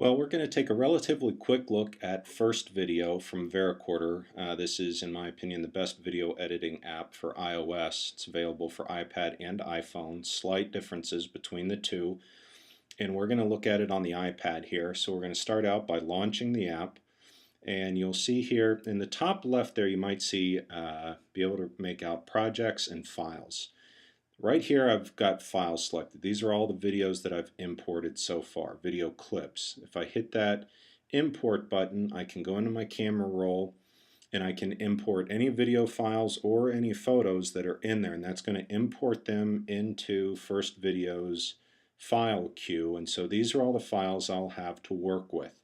Well, we're going to take a relatively quick look at First Video from Vericorder. This is, in my opinion, the best video editing app for iOS. It's available for iPad and iPhone. Slight differences between the two. And we're going to look at it on the iPad here. So we're going to start out by launching the app. And you'll see here in the top left there, you might see, be able to make out projects and files. Right here I've got files selected. These are all the videos that I've imported so far, video clips. If I hit that import button, I can go into my camera roll and I can import any video files or any photos that are in there, and that's going to import them into First Video's file queue. And so these are all the files I'll have to work with.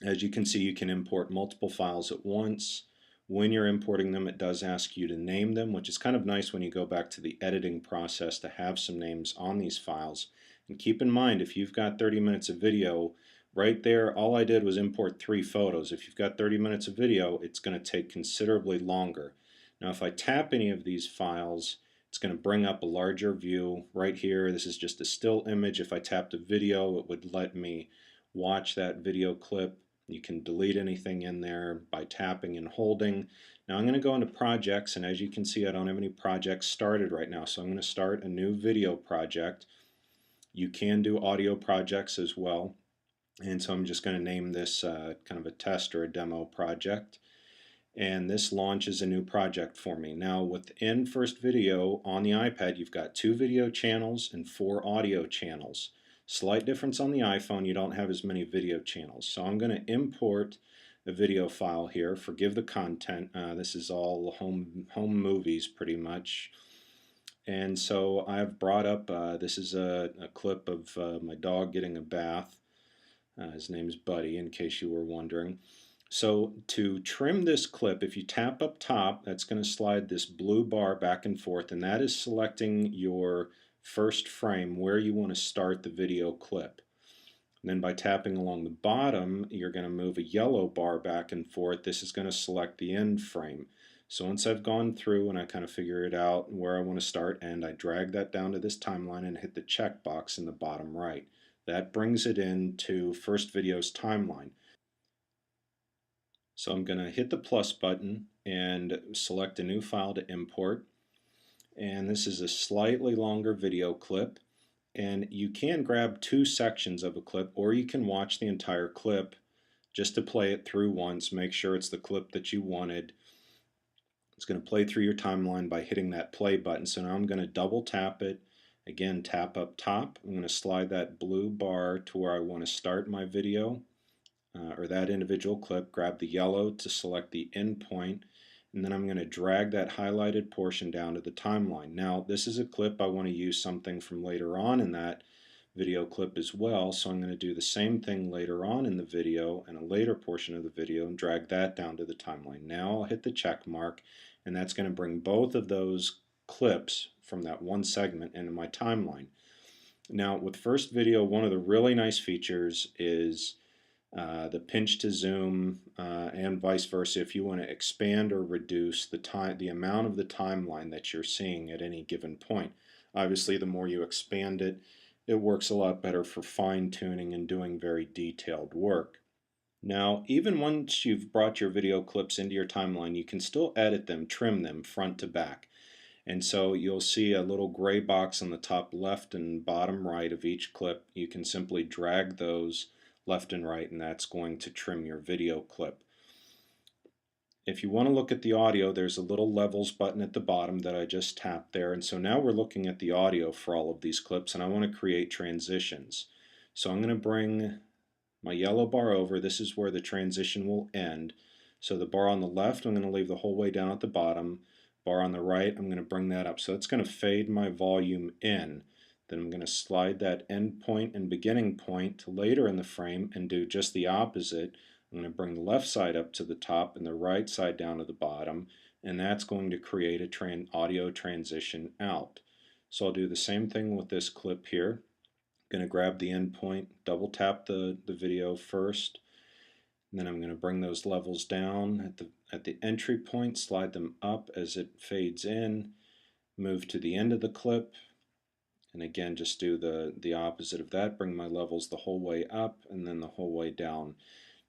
As you can see, you can import multiple files at once. When you're importing them, it does ask you to name them, which is kind of nice when you go back to the editing process to have some names on these files. And keep in mind, if you've got 30 minutes of video, right there, all I did was import 3 photos. If you've got 30 minutes of video, it's going to take considerably longer. Now, if I tap any of these files, it's going to bring up a larger view. Right here, this is just a still image. If I tapped a video, it would let me watch that video clip. You can delete anything in there by tapping and holding. Now I'm going to go into projects, and as you can see, I don't have any projects started right now, so I'm going to start a new video project. You can do audio projects as well, and so I'm just going to name this kind of a test or a demo project, and this launches a new project for me. Now within First Video on the iPad, you've got 2 video channels and 4 audio channels. Slight difference on the iPhone, you don't have as many video channels. So I'm going to import a video file here. Forgive the content. This is all home movies pretty much. And so I've brought up, this is a clip of my dog getting a bath. His name is Buddy, in case you were wondering. So to trim this clip, if you tap up top, that's going to slide this blue bar back and forth, and that is selecting your first frame where you want to start the video clip. And then by tapping along the bottom, you're going to move a yellow bar back and forth. This is going to select the end frame. So once I've gone through and I kind of figure it out where I want to start, and I drag that down to this timeline and hit the checkbox in the bottom right. That brings it into First Video's timeline. So I'm going to hit the plus button and select a new file to import. And this is a slightly longer video clip, and you can grab 2 sections of a clip, or you can watch the entire clip just to play it through once, make sure it's the clip that you wanted. It's going to play through your timeline by hitting that play button. So now I'm going to double tap it, again tap up top. I'm going to slide that blue bar to where I want to start my video or that individual clip, grab the yellow to select the end point, and then I'm going to drag that highlighted portion down to the timeline. Now this is a clip I want to use something from later on in that video clip as well, so I'm going to do the same thing later on in the video and a later portion of the video and drag that down to the timeline. Now I'll hit the check mark, and that's going to bring both of those clips from that one segment into my timeline. Now with First Video, one of the really nice features is the pinch to zoom, and vice versa. If you want to expand or reduce the amount of the timeline that you're seeing at any given point. Obviously, the more you expand it, it works a lot better for fine-tuning and doing very detailed work. Now, even once you've brought your video clips into your timeline, you can still edit them, trim them front to back. And so you'll see a little gray box on the top left and bottom right of each clip. You can simply drag those left and right, and that's going to trim your video clip. If you want to look at the audio, there's a little levels button at the bottom that I just tapped there, and so now we're looking at the audio for all of these clips, and I want to create transitions. So I'm going to bring my yellow bar over. This is where the transition will end. So the bar on the left I'm going to leave the whole way down at the bottom. Bar on the right, I'm going to bring that up. So it's going to fade my volume in. Then I'm going to slide that end point and beginning point to later in the frame and do just the opposite. I'm going to bring the left side up to the top and the right side down to the bottom, and that's going to create a audio transition out. So I'll do the same thing with this clip here. I'm going to grab the end point, double tap the video first, and then I'm going to bring those levels down at the entry point, slide them up as it fades in, move to the end of the clip, And again, just do the opposite of that, bring my levels the whole way up and then the whole way down.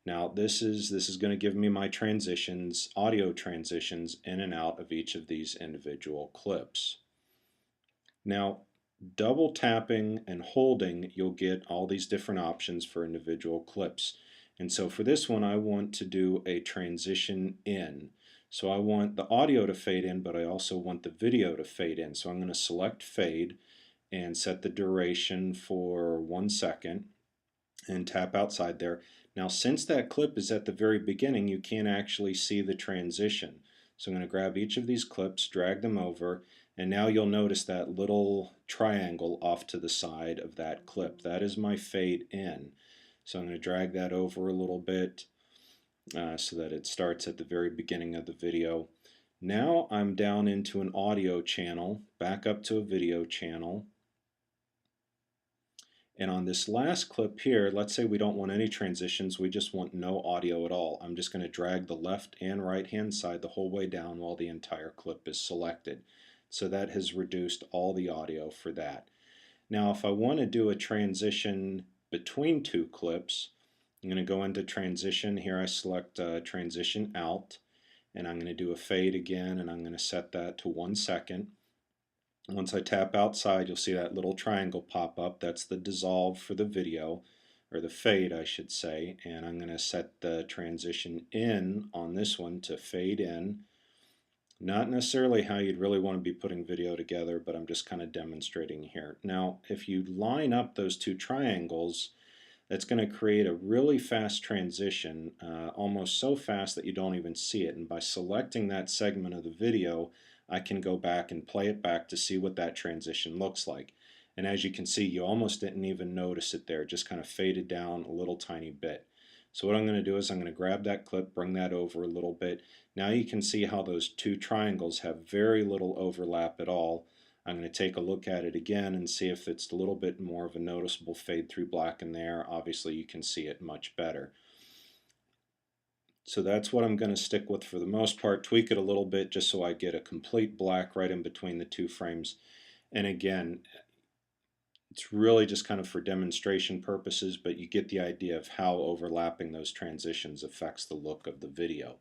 Now this is going to give me my transitions, audio transitions in and out of each of these individual clips. Now double tapping and holding, you'll get all these different options for individual clips. And so for this one I want to do a transition in. So I want the audio to fade in, but I also want the video to fade in. So I'm going to select fade and set the duration for 1 second and tap outside there. Now since that clip is at the very beginning, you can't actually see the transition. So I'm going to grab each of these clips, drag them over, and now you'll notice that little triangle off to the side of that clip. That is my fade in. So I'm going to drag that over a little bit so that it starts at the very beginning of the video. Now I'm down into an audio channel, back up to a video channel. And on this last clip here, let's say we don't want any transitions, we just want no audio at all. I'm just going to drag the left and right hand side the whole way down while the entire clip is selected. So that has reduced all the audio for that. Now if I want to do a transition between two clips, I'm going to go into transition. Here I select transition out, and I'm going to do a fade again, and I'm going to set that to 1 second. Once I tap outside, you'll see that little triangle pop up. That's the dissolve for the video, or the fade I should say, and I'm going to set the transition in on this one to fade in. Not necessarily how you'd really want to be putting video together, but I'm just kind of demonstrating here. Now if you line up those two triangles, that's going to create a really fast transition, almost so fast that you don't even see it. And by selecting that segment of the video, I can go back and play it back to see what that transition looks like. And as you can see, you almost didn't even notice it there. It just kind of faded down a little tiny bit. So what I'm going to do is I'm going to grab that clip, bring that over a little bit. Now you can see how those two triangles have very little overlap at all. I'm going to take a look at it again and see if it's a little bit more of a noticeable fade through black in there. Obviously you can see it much better. So that's what I'm going to stick with for the most part. Tweak it a little bit just so I get a complete black right in between the two frames. And again, it's really just kind of for demonstration purposes, but you get the idea of how overlapping those transitions affects the look of the video.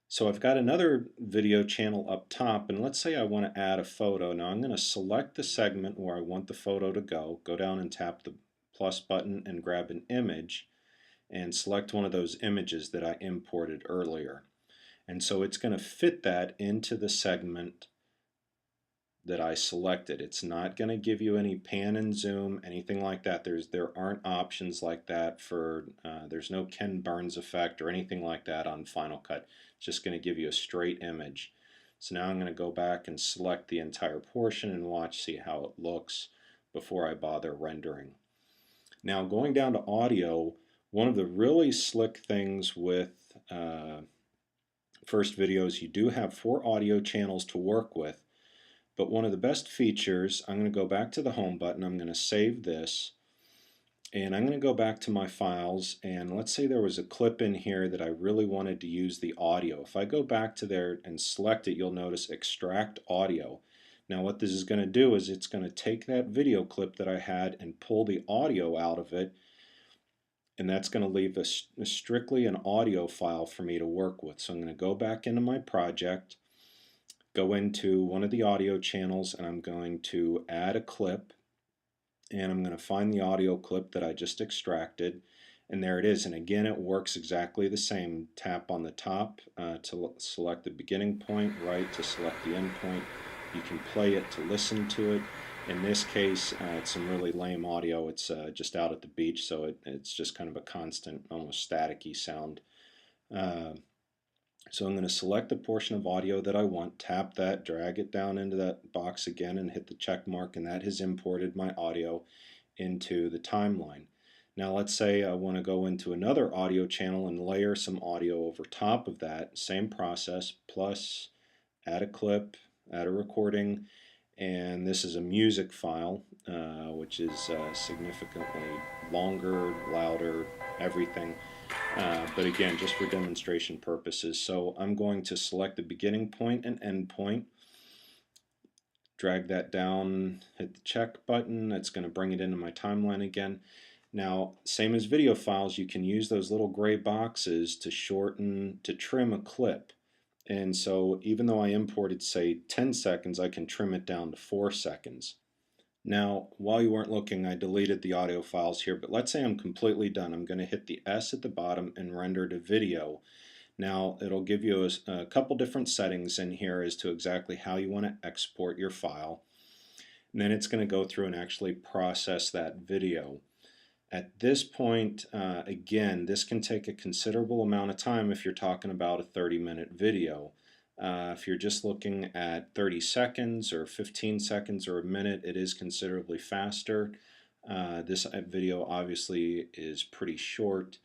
So I've got another video channel up top, and let's say I want to add a photo. Now I'm going to select the segment where I want the photo to go down and tap the plus button and grab an image and select one of those images that I imported earlier. And so it's going to fit that into the segment that I selected. It's not going to give you any pan and zoom, anything like that. There aren't options like that for, there's no Ken Burns effect or anything like that on Final Cut. It's just going to give you a straight image. So now I'm going to go back and select the entire portion and watch, see how it looks before I bother rendering. Now going down to audio, one of the really slick things with First Videos, you do have 4 audio channels to work with. But one of the best features, I'm going to go back to the home button, I'm going to save this, and I'm going to go back to my files, and let's say there was a clip in here that I really wanted to use the audio. If I go back to there and select it, you'll notice extract audio. Now what this is going to do is it's going to take that video clip that I had and pull the audio out of it, and that's going to leave a strictly an audio file for me to work with. So I'm going to go back into my project, go into one of the audio channels, and I'm going to add a clip, and I'm going to find the audio clip that I just extracted, and there it is. And again, it works exactly the same. Tap on the top to select the beginning point, right to select the end point. You can play it to listen to it. In this case, it's some really lame audio. It's just out at the beach, so it's just kind of a constant, almost staticky sound. So I'm going to select the portion of audio that I want, tap that, drag it down into that box again and hit the check mark, and that has imported my audio into the timeline. Now let's say I want to go into another audio channel and layer some audio over top of that. Same process, plus add a clip, add a recording, and this is a music file which is significantly longer, louder, everything. But again, just for demonstration purposes. So I'm going to select the beginning point and end point, Drag that down, hit the check button. It's going to bring it into my timeline again. Now, same as video files, you can use those little gray boxes to shorten, to trim a clip. And so even though I imported, say, 10 seconds, I can trim it down to 4 seconds. Now, while you weren't looking, I deleted the audio files here, but let's say I'm completely done. I'm going to hit the S at the bottom and render to video. Now, it'll give you a couple different settings in here as to exactly how you want to export your file. And then it's going to go through and actually process that video. At this point, again, this can take a considerable amount of time if you're talking about a 30-minute video. If you're just looking at 30 seconds or 15 seconds or a minute, it is considerably faster. This video obviously is pretty short,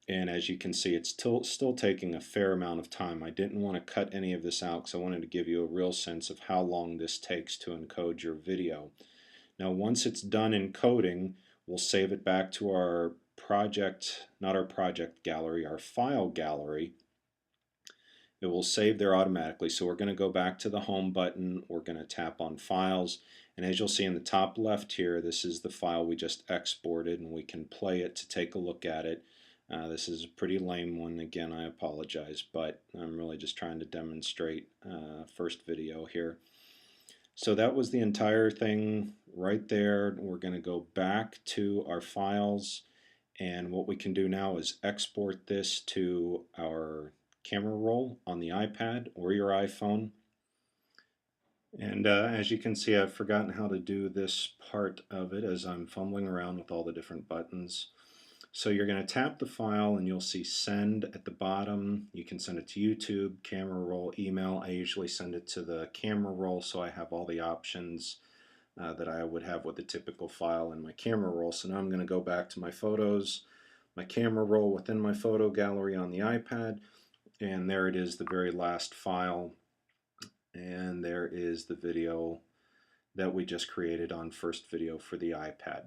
and as you can see, it's still taking a fair amount of time. I didn't want to cut any of this out because I wanted to give you a real sense of how long this takes to encode your video. Now, once it's done encoding, we'll save it back to our project, not our project gallery, our file gallery. It will save there automatically. So we're going to go back to the home button. We're going to tap on files. And as you'll see in the top left here, this is the file we just exported, and we can play it to take a look at it. This is a pretty lame one. Again, I apologize, but I'm really just trying to demonstrate first video here. So that was the entire thing right there. We're going to go back to our files, and what we can do now is export this to our camera roll on the iPad or your iPhone. And as you can see, I've forgotten how to do this part of it as I'm fumbling around with all the different buttons. So you're going to tap the file and you'll see send at the bottom. You can send it to YouTube, camera roll, email. I usually send it to the camera roll so I have all the options that I would have with a typical file in my camera roll. So now I'm going to go back to my photos, my camera roll within my photo gallery on the iPad, and there it is, the very last file, and there is the video that we just created on first video for the iPad.